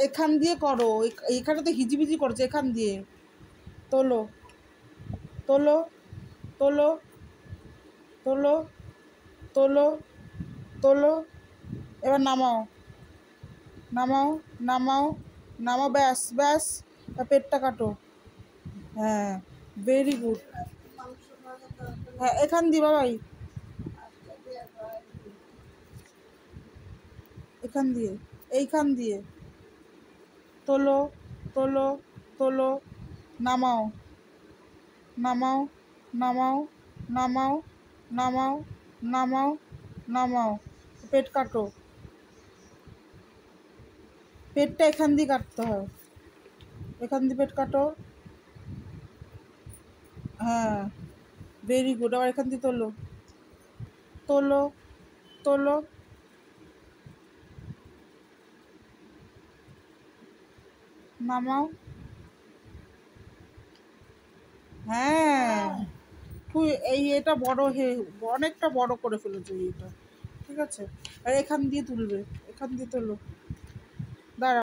এখান দিয়ে করো, এখানে তো হিজিবিজি করছে, এখান দিয়ে তোলো তোলো তোলো তোলো তোলো তোলো। এবার নামাও নামাও নামাও নামাও, ব্যাস ব্যাস। পেটটা কাটো। হ্যাঁ, ভেরি গুড। হ্যাঁ, এখান দিয়ে বাবাই, এখান দিয়ে, এইখান দিয়ে তোলো তোলো তোলো। নামাও নামাও নামাও নামাও নামাও নামাও নামাও। পেট কাটো, পেটটা এখান দিয়ে কাটতে হয়, এখান দিয়ে পেট কাটো। হ্যাঁ, ভেরি গুড। আবার এখান দিয়ে তোলো তোলো তোলো। নামাও। হ্যাঁ, তুই এটা বড় অনেকটা বড় করে ফেলেছো এটা। ঠিক আছে, আর এখান দিয়ে তুলবে, এখান দিয়ে তোলো। দাঁড়া।